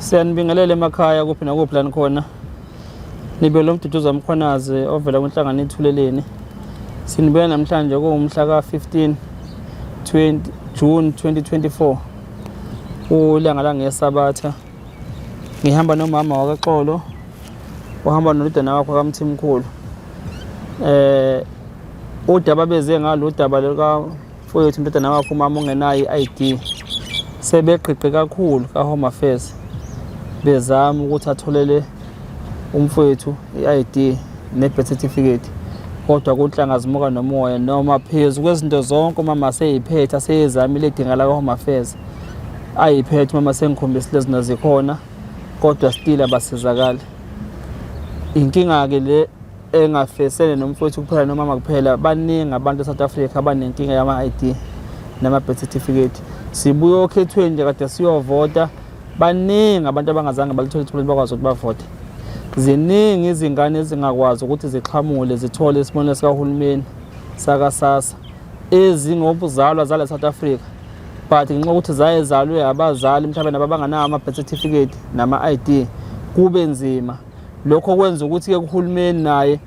Siyanibingelela emakhaya kuphi nakuphi la nikhona. Nibe lo Mduduza Mkhwanazi ovela kwinhlangano Ithuleleni. Sinibeka namhlanje kuwumhla ka-15 June 2024. Ulanga la ngesabatha. Ngihamba nomama wakaXolo. Uhamba noludana wakho kaMthimkhulu. Udaba beze ngalo daba lika mfowethu indodana wakho umama ongenayo i-ID. Sebegqigqe kakhulu ka-Home Affairs. Bezama ukuthi atholele umfowethu i-ID ne-birth certificate. Kodwa kunhlanga zimuka nomoya noma phezu kwezinto zonke umama seyiphethe aseyezamile edingala ka-Home Affairs. Ayiphethe mama sengikhombisile izinto zikhona kodwa still abasizakala. Inkinga ke le engafesele nomfowethu kuphela nomama kuphela, baningi abantu eSouth Africa abanenkinga yama-ID nama-birth certificate. Sibuye okhethweni nje kade siyovota, baningi abantu abangazange balithole ithuba bakwazi ukuthi bavote. Ziningi izingane ezingakwazi ukuthi zixhamule zithole isibonelo sikahulumeni saka-SASSA ezingobuzalwa zala South Africa, but ngenxa ukuthi zayezalwe abazali mhlawumbe nabanganawo ama-birth certificate nama-ID kube nzima. Lokho kwenza ukuthi-ke kuhulumeni naye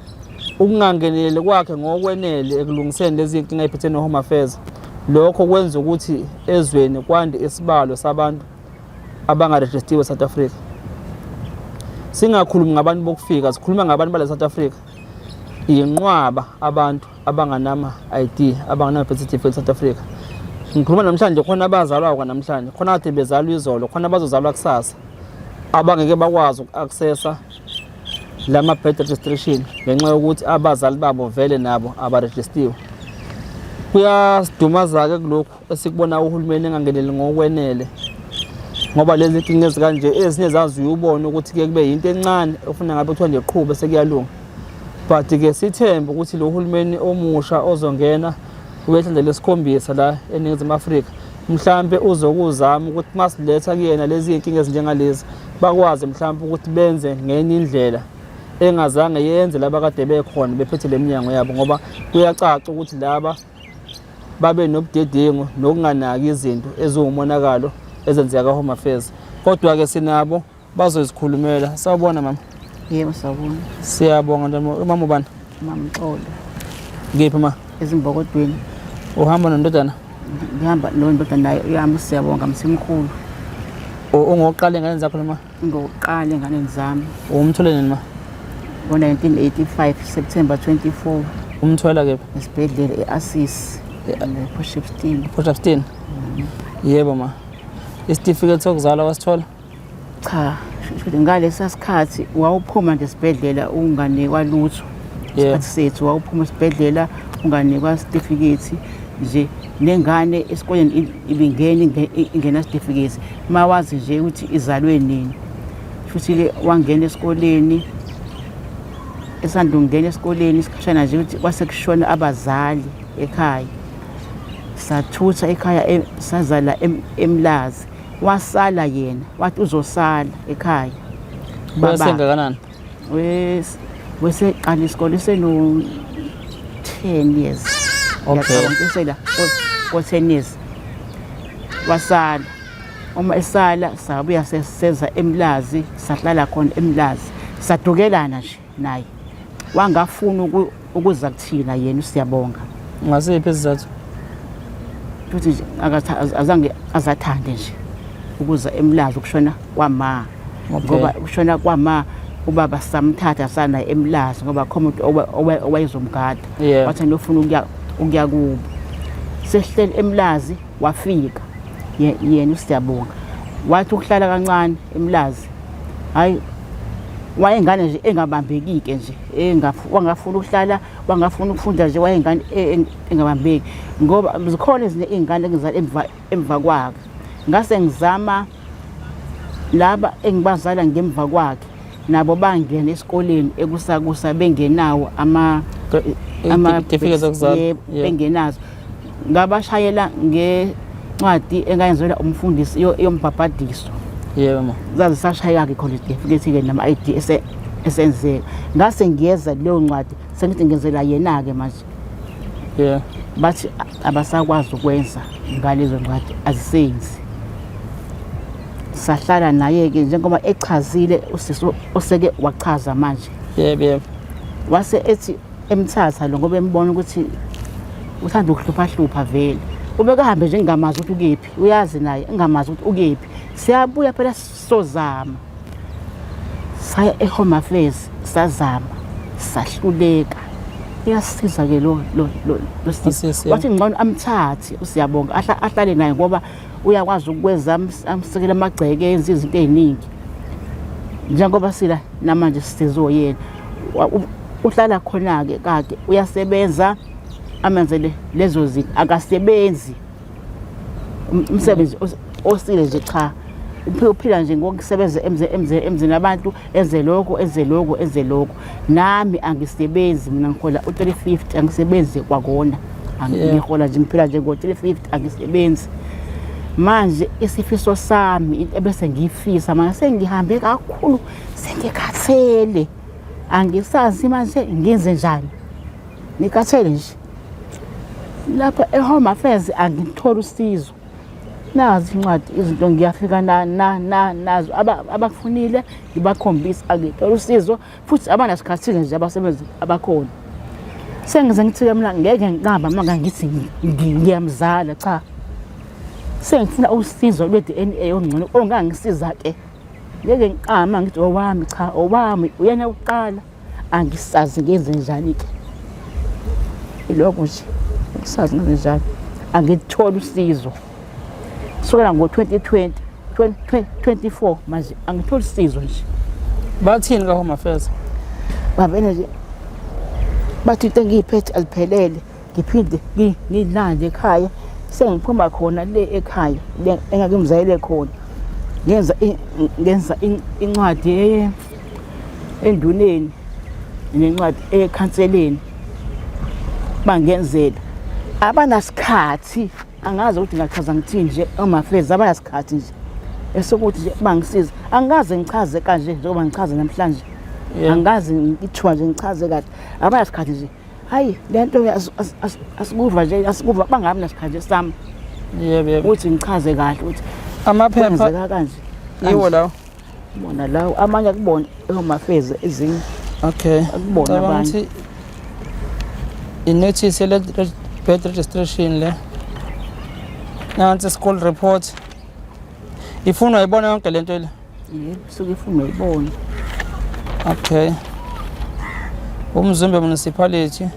ukungangeneli kwakhe ngokwenele ekulungiseni lezi nkinga eziphethe no-Home Affairs. Lokho kwenza ukuthi ezweni kwande isibalo sabantu abangarejistiwe eSouth Africa. Singakhulumi ngabantu bokufika, sikhuluma ngabantu bala South Africa. Inqwaba abantu abanganama ID, abanganama birth certificate eSouth Africa. Ngikhuluma namhlanje khona abazalwa kwa namhlanje, khona kade bezalwa izolo, khona bazozalwa kusasa. Abangeke bakwazi uku-accessa lama birth registration ngenxa yokuthi abazali babo vele nabo abarejistiwe. Kuyasidumaza-ke kulokhu esikubona uhulumeni engangeneli ngokwenele. Ngoba lezi nkinga ezikanje ezinye zaziwe ubone ukuthi-ke kube yinto encane ofuna ngabe kuthiwa nje qhube sekuyalunga. But-ke sithembe ukuthi lo hulumeni omusha ozongena wehlandla lesikhombisa la eNingizimu Afrika mhlambe uzokuzama ukuthi masiletha kuyena lezi nkinga ezinjengalezi bakwazi mhlambe ukuthi benze ngenye indlela engazange yenze laba kade bekhona bephethe leminyango yabo, ngoba kuyacaca ukuthi laba babe nobudedengu nokunganaki izinto eziwumonakalo ezenzeka ka-Home Affairs. Kodwa-ke sinabo bazozikhulumela. Sawubona mama. Yebo sawubona. Siyabonga ntombi. Mama ubani? Mama Mxolo. Ngiphi ma? Ezimbokodweni. Uhamba nondodana? Ngihamba nondodana naye uyami siyabonga Mthimkhulu. Ungoqala engane zakho noma? Ngoqala engane zami. Umthole nini ma? Ngo-1985 September 24. Umthola kephi? Esibhedlela e-Assisi. Potchefstroom. Potchefstroom? Yebo ma. Isitifiketi sokuzalwa wasithola? Cha, shothi ngalesa sikhathi wawuphuma nje esibhedlela unganikwa lutho. Isikhathi sethu wawuphuma esibhedlela unganikwa isitifiketi nje, nengane esikoleni ibingena ingena isitifiketi mawazi nje ukuthi izalwe nini. Futhi-ke wangena esikoleni, esanda ukungena esikoleni isikhashana nje ukuthi kwasekushona abazali ekhaya. Sathutha ekhaya sazala eMlazi. Wasala yena, wathi uzosala ekhaya. Wasengakanani? Weseqala isikole seno 10 years. Okay. Ngisela ko 10 years. Wasala. Uma esala sabuya seseza eMlazi, sahlala khona eMlazi. Sadukelana nje naye. Wangafuna ukuza kuthina yena siyabonga. Ngasiphi isizathu? Futhi azange azathande nje ukuza eMlazi ukushona kwama. Ngoba ukushona kwama ubaba samthatha sana eMlazi ngoba khona umuntu owayezomgada. Wathi nofuna ukuya kubo. Sehleli eMlazi wafika yena siyabonga. Wathi ukuhlala kancane eMlazi. Hayi wayengane nje engabambekike nje, wangafuna ukuhlala, wangafuna ukufunda nje, wayengane engabambeki ngoba zikhona ezinye izingane engizala emva kwakhe. Ngase ngizama laba engibazala ngemva kwakhe nabo bangena esikoleni ekusakusa bengenawo ama certificates zokuzalwa bengenazo. Ngabashayela ngencwadi engayenzelwa umfundisi yombhabhadiso. Yebo ma. Zazi sashaya-ke khona certificate-ke nama-ID esenzeka. Ngase ngiyeza leyo ncwadi sengithi ngenzela yena-ke manje. Bathi abasakwazi ukwenza ngalezo ncwadi azisenzi. sahlala naye-ke njengoba echazile usisi oseke wachaza manje. Yebo. Wase ethi emthatha lo ngoba embona ukuthi uthanda ukuhlupha vele. Ubekahambe nje ngingamazi ukuthi ukephi. Uyazi naye ngingamazi ukuthi ukephi. Siyabuya phela sozama. Saya eHome Affairs sazama. Sahluleka. Iyasiza ke lo sisi. Wathi ngcono amthathe usiyabonga ahlale naye ngoba uyakwazi ukwenza amsekela amagceke enza izinto eziningi. Njengoba sila namanje sizoyena. Uhlala khona ke kade uyasebenza amenzele lezo zinto akasebenzi umsebenzi osile nje cha uphila nje ngokusebenza emzini abantu enze lokho nami angisebenzi mina ngihola u350 angisebenzi kwakona ngihola nje ngiphila nje ngo350 angisebenzi manje isifiso sami into ebese ngiyifisa manje sengihambe kakhulu sengikhathele angisazi manje ngenze njani nikathele nje lapha eHome Affairs angithola usizo nazi incwadi izinto ngiyafika nazo abakufunile ngibakhombisa angithola usizo futhi abanasikhathile nje abasebenzi abakhona sengize ngithike mina ngeke ngiqamba manga ngithi ngiyamzala cha sengifuna usizo lwe-DNA ongcono ongangisiza ke ngeke ngiqama ngithi owami cha owami uyena uqala angisazi ngenze njani ke ilokho nje ngisazi ngenze njani angithola usizo sukela ngo2020 2024 manje angithola usizo nje bathini kaHome Affairs babene nje bathi into engiyiphethe aliphelele ngiphinde ngilande ekhaya sengiphuma khona le ekhaya engakimzayele khona ngenza incwadi enduneni nencwadi ekhanseleni bangenzela abanasikhathi angazi ukuthi ngachaza ngithini nje eHome Affairs abanasikhathi nje esokuthi nje bangisiza angaze ngichaze kanje njengoba ngichaza namhlanje angazi ngithiwa nje ngichaze kahle abanasikhathi nje hayi lento asikuva nje asikuva bangabi nasikhathi sami yebo uthi ngichaze kahle ukuthi amaphepha kanje yiwo lawo bona lawo amanye akubona eHome Affairs ezinye okay akubona abanye inotice le birth registration le nansi school report ifuna uyibona yonke lento le yebo suke ifuna uyibona okay umzimbe municipality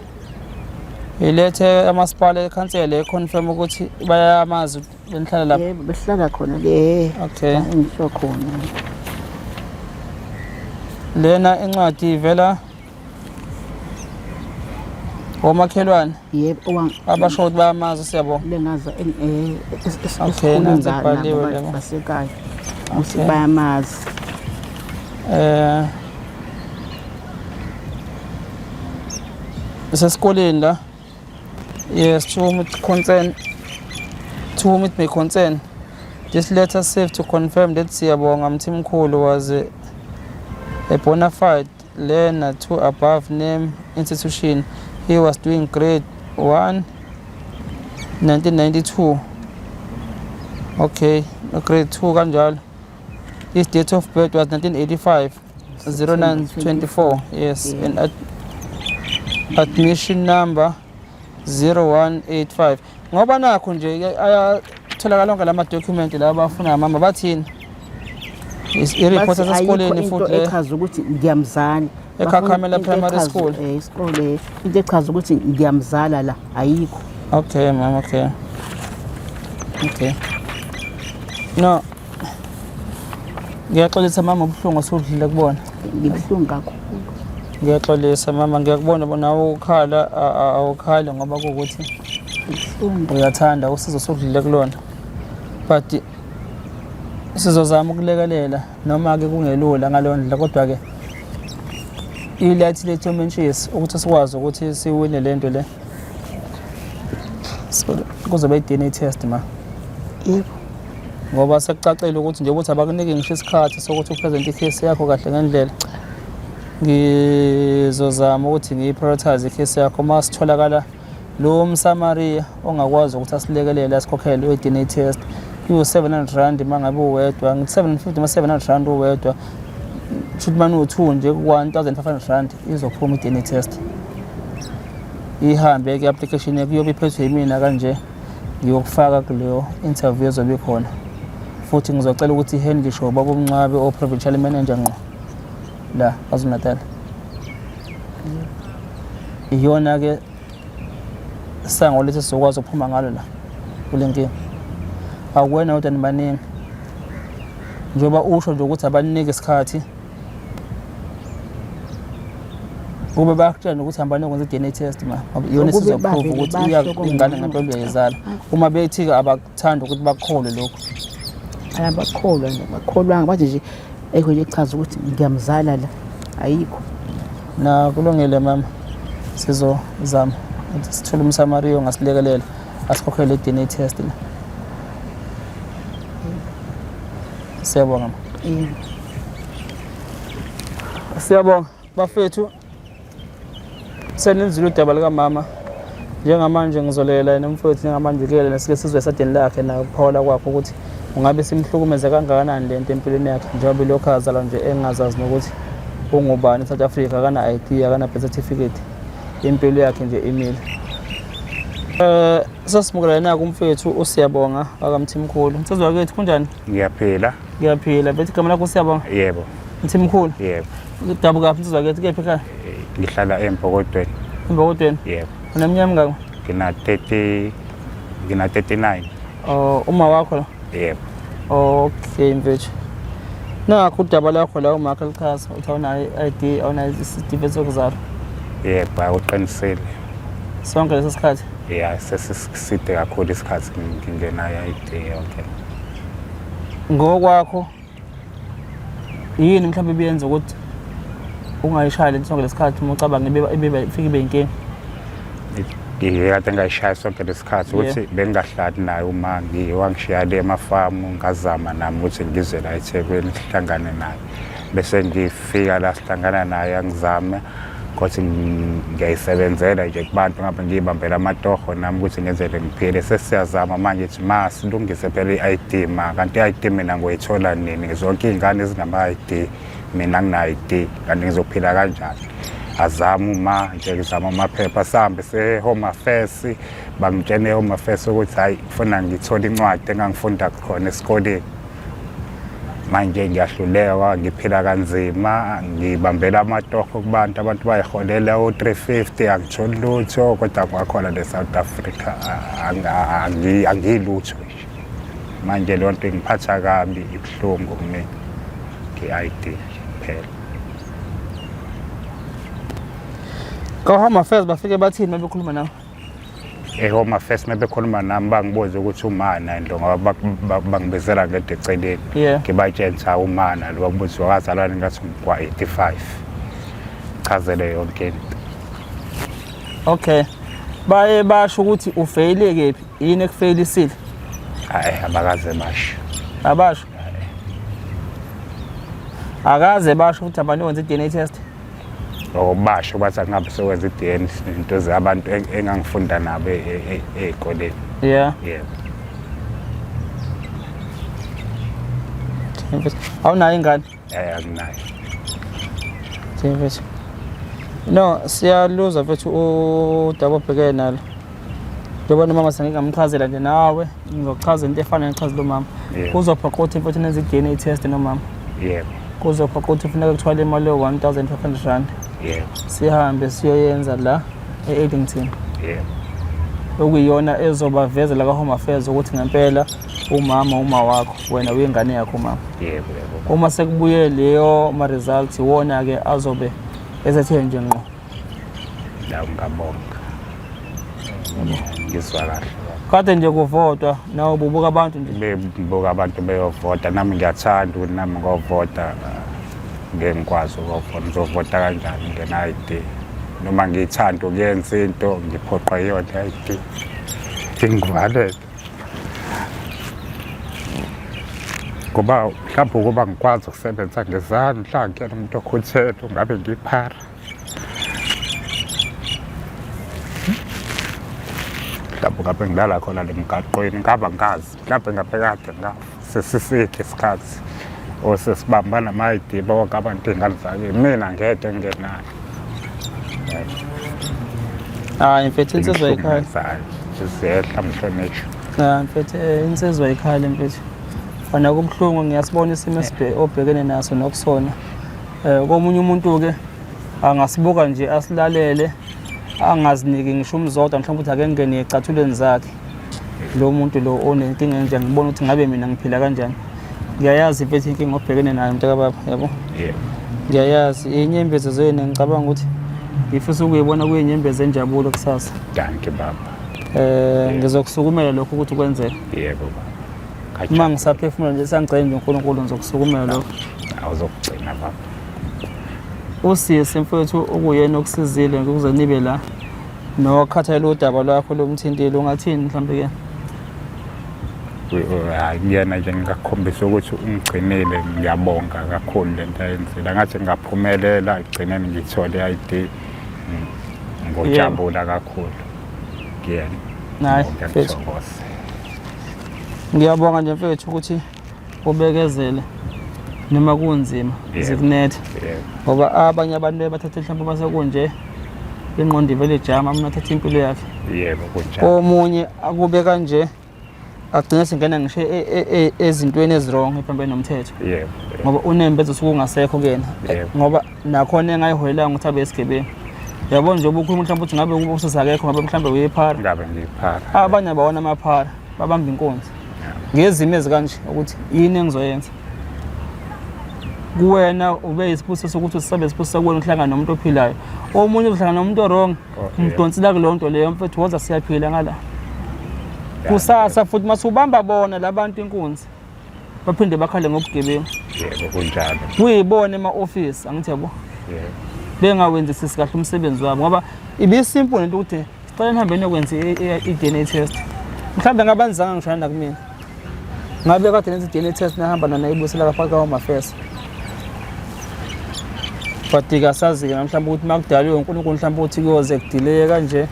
ilethe amasipala ekhansela econfirm ukuthi bayamazi benihlala lapha yebo behlala khona le okay ngisho khona lena incwadi ivela omakhelwane yebo abasho ukuthi bayamazi siyabonga lengaza okay nansi ibhaliwe labo basekhaya ukuthi bayamazi esesikoleni la yes to whom it may concern this letter serves to confirm that Siyabonga Mthimkhulu was a bona fide learner to above named institution. He was doing grade 1 1992 okay grade 2 kanjalo. His date of birth was 1985 0924 yes and admission number 0185 ngoba nakho nje ayatholakala lonke lama document la abafuna mama bathini i-report esesikoleni futhi echaza ukuthi ngiyamzala eKhakamela Primary School isikole into echaza ukuthi ngiyamzala la ayikho okay mama okay no ngiyaxolisa mama ubuhlungu osudlile kubona ngibuhlungu kakhulu ngiyaxolisa mama ngiyakubona bona ukhala awukhali ngoba ukuthi uyathanda usizo sokudlile kulona but sizozama ukulekelela noma ke kungelula ngalondla kodwa ke ilathi lethu mentions ukuthi sikwazi ukuthi siwine lento le kuzobe i-DNA test ma yebo ngoba sekucacile ukuthi nje ukuthi abakunike ngisho isikhathi sokuthi upresent i-case yakho kahle ngendlela ngizozama ukuthi ngiyi-prioritize i-case yakho uma sitholakala lo msamaria ongakwazi ukuthi asilekelele asikhokhele i-DNA test u700 mangabe uwedwa ngithi 750 ma700 uwedwa futhi manu2 nje ku1500 izophuma i-DNA test ihambe ke application yakho yobe iphethwe yimina kanje ngiyokufaka kuleyo interview ezobe khona futhi ngizocela ukuthi ihandle show baba uMncabe o provincial manager ngqo la KwaZulu-Natal iyona ke sango lethi sizokwazi ukuphuma ngalo la kulenkinga akuwena kodwa nibaningi njengoba usho nje ukuthi abaninike isikhathi kube bayakutshela ukuthi hambani ukwenza i-DNA test ma iyona sizoprove ukuthi ingane ngempela uyayizala uma bethi abakuthanda ukuthi bakukholwe lokho ayabakholwa nje bakholwanga bathi nje ekho nje chaza ukuthi ngiyamzala la ayikho na kulungile mama sizozama ukuthi sithole umsamaria ongasilekelela asikhokhele i-DNA test la siyabonga siyabonga bafethu senenzile udaba likamama njengamanje ngizolela yena mfowethu njengamanje kuyela nesike sizwe esadeni lakhe nakuphawula kwakho ukuthi ungabe simhlukumeze kangakanani lento empilweni yakhe njengoba lokho azalwa nje engazazi nokuthi ungubani eSouth Africa akana ID akana birth certificate impilo yakhe nje imile sasimukela nako umfowethu usiyabonga akamthimkhulu msizwa kwethu kunjani ngiyaphila bethi igama lakho usiyabonga yebo mthimkhulu yebo udabu kaphi msizwa kwethu kephi ekhaya ngihlala eMbokodweni yebo uneminyaka mingaki ngina 39 uma wakho la yebo okay mfethu nakho udaba lakho la umakhe likhasa uthi awunayo i-ID awunayo isitifiketi sokuzalwa yebo awuqinisile sonke leso sikhathi yeah sesiside kakhulu isikhathi ngingenayo i-ID yonke ngokwakho yini mhlawumbe biyenza ukuthi ungayishaya lento sonke lesikhathi uma ucabanga ibe inkinga ngiyekade ngayishaya sonke lesikhathi ukuthi bengingahlali naye uma wangishiya le emafamu ngazama nami ukuthi ngize la eThekwini sihlangane naye bese ngifika la sihlangana naye angizame ukuthi ngiyayisebenzela nje kubantu ngabe ngiyibambela amatoho nami ukuthi ngenzele ngiphile sesiyazama manje ukuthi masilungise phela i-ID ma kanti i-ID mina ngoyithola nini zonke izingane ezinama-ID mina ngina-ID kanti ngizophila kanjani azama uma nje ngizama amaphepha sihambe se-Home Affairs bangitshene e-Home Affairs ukuthi hayi kufuna ngithole incwadi engangifunda khona esikoleni manje ngiyahluleka ngiphila kanzima ngibambela amatoho kubantu abantu bayiholela o350 angitholi lutho kodwa kwakhona le-South Africa angilutho manje leyo nto ingiphatha kabi ibuhlungu kumina nge-ID phela ka-Home Affairs bafike bathini uma bekhuluma nawe e-Home Affairs mebekhuluma nami bangibuza ukuthi umana ndo ngoba bangibizela ngede eceleni ngibatshela ukuthi umana lo babuza wakazalwa ngathi kwa85 chazele yonke into okay baye basho ukuthi ufeyile kephi yini ekufayilisile hayi abakaze basho abasho akaze basho ukuthi abantu wenza i-DNA test obasho bathi angabe sewenza i-DNA into zabantu engangifunda nabo ezikoleni yebo awunayo ingane anginayo mfethu no siyaluza mfethu udaba obhekene nalo njengoba nomama sengingamchazela nje nawe ngizochaza into efana nechazela umama kuzopha ukuthi mfethu nenza i-DNA test nomama yebo kuzopha ukuthi kufuneka kuthwale imali yo-1500 yebo sihambe siyoyenza la e-Addington yebo okuyiyona ezobavezela ka-Home Affairs ukuthi ngempela uma wakho wena uyingane yakho mama yebo uma sekubuye leyo ma-results iwona-ke azobe esethe nje ngqo la ngabonga ngizwa kahle kade nje kuvotwa nawe ububuka abantu nje bebuka abantu beyovota nami ngiyathanda ukuthi nami ngovota ngeke ngikwazi ukuvota ngizovota kanjani ngena-ID noma ngiyithanda ukuyenza into ngiphoqwa yiyona i-ID ngingivalele ngoba mhlawumbe ukuba ngikwazi ukusebenza ngezandla ngiyena umuntu okhuthele ungabe ngiphara mhlawumbe ngabe ngilala khona lemgaqweni ngaba ngazi mhlawumbe ngabe kade sesisithi isikhathi osesibamba nama-ID bonke abantu iy'ngane zakini mina ngede ngingenayo. Hayi mfethu insizwa ekhaya. Sizehla mhlonishwa. Mfethu insizwa ekhaya mfethu. Fana kubuhlungu ngiyasibona isimo obhekene naso nokusona. Komunye umuntu-ke angasibuka nje asilalele angaziniki ngisho umzodwa mhlawumbe ukuthi ake ngene ecathulweni zakhe. Lo muntu lo onenkinga enje ngibona ukuthi ngabe mina ngiphila kanjani. Ngiyayazi mfethu inkinga obhekene nayo mntakababa yabo. Yebo. Ngiyayazi inyembezi zenu ngicabanga ukuthi ngifisa ukuyibona kuyinyembezi enjabulo kusasa. Danke baba. Ngizokusukumela lokho ukuthi kwenzeke. Yebo baba. Uma ngisaphefumula nje sangicela nje uNkulunkulu ngizokusukumela lokho. Awuzokugcina baba. Usisi mfethu okuyena okusizile ukuze nibe la nokhathalela udaba lwakho lomthintile ungathini mhlawumbe ke ngiyena nje ngakhombisa ukuthi ungigcinile ngiyabonga kakhulu lento ayenzile ngathi ngaphumelela egcineni ngithole i-ID ngojabula kakhulu ngiyena hayi mfethu ngiyabonga nje mfethu ukuthi ubekezele noma kunzima zikunethe ngoba abanye abantu bathatha mhlawumbe basekunje ingqondo ivele ijama mina thatha impilo yakhe. Yebo kunjalo. Omunye akube kanje agcina singena ngisho ezintweni ezirong ephambene nomthetho. Yebo. Ngoba unembezo sokungasekho kena ngoba nakhona engayihoyelanga ukuthi abe esigebengu. Yabo nje ubukhulu mhlawumbe uthi ngabe usizakekho ngabe mhlawumbe uyephara. Ngabe ngiphara. Abanye abawona amaphara babamba inkonzo. Ngezimo ezikanje ukuthi yini engizoyenza. Kuwena ube isibusiso sokuthi usabe isibusiso kuwena uhlangana nomuntu ophilayo. Omunye uhlangana nomuntu wrong umdonsela kuleyo nto leyo mfethu woza siyaphila ngala. Kusasa futhi masubamba bona labantu inkunzi baphinde bakhale ngobugebengu. Yebo kunjalo. Kuyibona ema-office angithi yabo. Yebo. Bengawenzisi kahle umsebenzi wabo ngoba ibisimple lento ukuthi sicela nihambe nokwenza i-DNA test. Mhlawumbe ngabanzanga ngishayana kumina. Ngabe kade nenza i-DNA test nahamba nanayibusela kaphakathi ka-Home Affairs. But-ke asazi-ke mhlawumbe ukuthi makudaliwe uNkulunkulu mhlawumbe ukuthi kuyoze kudelay kanje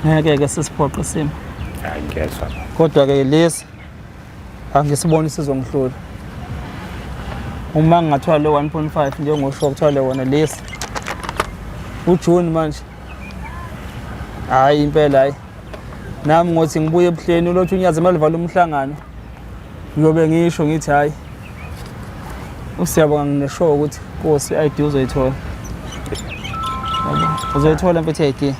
ngeke-ke sisiphoqe isimo. Ngiyezwa. Kodwa-ke lesi angisiboni sizongihlula. Uma ngingathola lo 1.5 njengosho ukuthola wona lesi uJune manje. Hayi impela hayi. Nami ngothi ngibuye ebuhleni ulothi unyaze malivala umhlangano. Ngiyobe ngisho ngithi hayi. Usiyabonga ngineshow ukuthi Nkosi i-ID uzoyithola. Uzoyithola mfethu i-ID.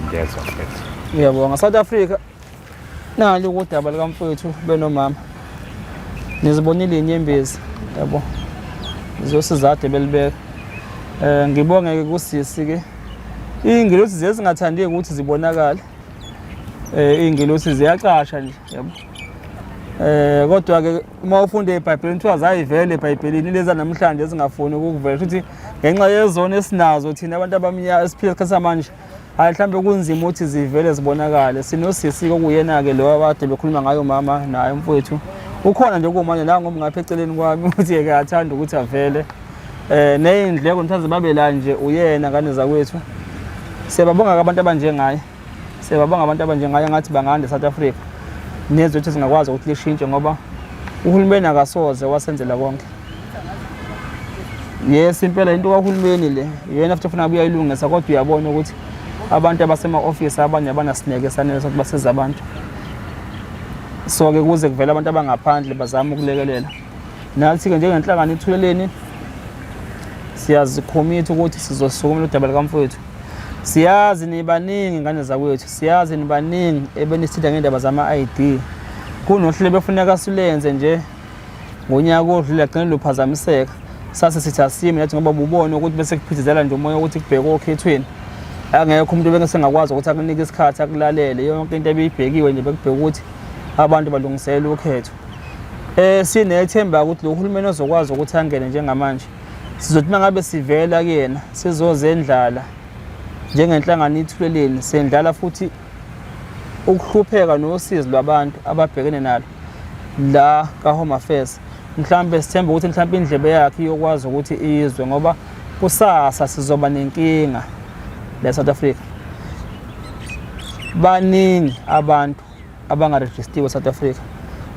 Ngiyezwa mfethu. Ngiyabonga South Africa. Nalo ukudaba likamfethu benomama. Nizibonile inyembezi yabo. Zosizade belibeka. Ngibonge ke kusisi ke. Ingelosi zezingathandi ukuthi zibonakala. Ingelosi ziyaqasha nje yabo. Kodwa ke uma ufunda eBhayibhelini kuthiwa zayivele eBhayibhelini leza namhlanje ezingafuni ukuvela futhi ngenxa yezona esinazo thina abantu abamnyama esiphila isikhathi samanje hayi mhlambe kunzima ukuthi zivele zibonakale. Sinosisi okuyena ke lo abade bekhuluma ngayo mama naye mfowethu ukhona nje kumanje la ngoba ngapha eceleni kwami ukuthi ke ayathanda ukuthi avele nezindleko mthazi babe la nje uyena ngane zakwethu. Siyababonga abantu abanjengaye. Siyababonga abantu abanjengaye ngathi bangande South Africa. Nezwe ukuthi singakwazi ukuthi lishintshe ngoba uhulumeni akasoze wasenzela konke. Yes impela into kahulumeni le yena futhi ufuna buya ilungisa kodwa uyabona ukuthi abantu abasema-office abanye abanasineke sanele sokuthi basize abantu. So ke kuze kuvela abantu abangaphandle bazama ukulekelela. Nathi-ke njengenhlangano Ithuleleni siyazikhommitha ukuthi sizosukumela udaba likamfowethu. Siyazi nibaningi ngane zakwethu, siyazi nibaningi ebenisitha ngendaba zama-ID. Kunohlelo befuneka silenze nje ngonyaka odlule agcine luphazamiseka. Sase sithi asime nathi ngoba ubone ukuthi bese kuphithizela nje umoya ukuthi kubhekwe okhethweni. Angekho umuntu bengasengakwazi ukuthi akunike isikhathi akulalele yonke into ebeyibhekiwe nje bekubheka ukuthi abantu balungiselela ukhetho. Sinethemba ukuthi lo uhulumeni ozokwazi ukuthi angene njengamanje. Sizothi mangabe sivela kuyena sizozendlala njengenhlangano Ithuleleni sendlala futhi ukuhlupheka nosizi lwabantu ababhekene nalo la ka-Home Affairs. Mhlambe sithemba ukuthi mhlambe indlebe yakhe iyokwazi ukuthi izwe ngoba kusasa sizoba nenkinga la South Africa. baningi abantu abangarejistiwe South Africa.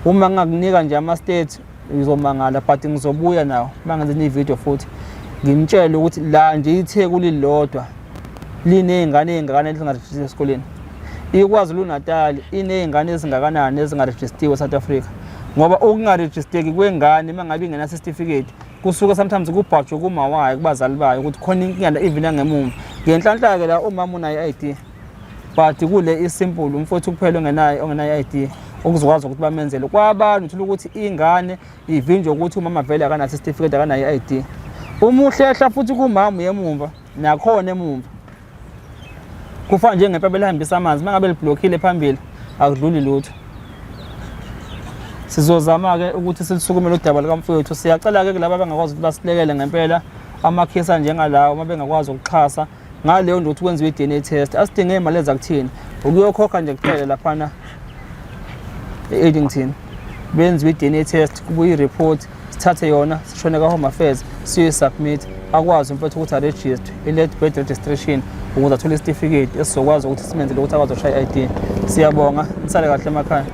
Uma ngakunika nje ama-state ngizomangala, but ngizobuya nawo mangenze ividiyo futhi ngimtshele ukuthi la nje itheku lilodwa liney'ngane ey'ngakana ezingarejistiwe esikoleni. IKwaZulu Natal iney'ngane ezingakanani ezingarejistiwe South Africa, ngoba ukungarejisteki kwengane uma ngabe ingena-certificate kusuke sometimes kubhajwe kumawayo kubazali bayo ukuthi khona inkinga even yangemuva. Ngenhlanhla-ke la umama unayo i-ID, but kule isimple umfowethu kuphela ongenayo i-ID okuzokwazi ukuthi bamenzele. Kwabanye uthola ukuthi ingane ivinjwe ukuthi umama vele akanaso certificate akanayo i-ID. Umuhlehla futhi kumama yemumva nakhona emumva. Kufana njengepepe elihambisa amanzi, mangabe liblockile phambili akudluli lutho. Sizozama-ke ukuthi silisukumele udaba lukamfowethu. Siyacela-ke kulabo abangakwazi ukuthi basilekele ngempela amakhesi anjengalawo uma bengakwazi ukuxhasa ngaleyo nto ukuthi kwenziwe i-DNA test. Asidinge imali ezakuthini, ukuyokhokha nje kuphela laphana e-Addington benziwe i-DNA test, kubuye i-report, sithathe yona sishone ka-Home Affairs siyoyi-submit, akwazi umfowethu ukuthi arejistwe i-late birth registration ukuze athole isitifiketi esizokwazi ukuthi simenzele ukuthi akwazi ukushaya i-ID. Siyabonga, nisale kahle emakhaya.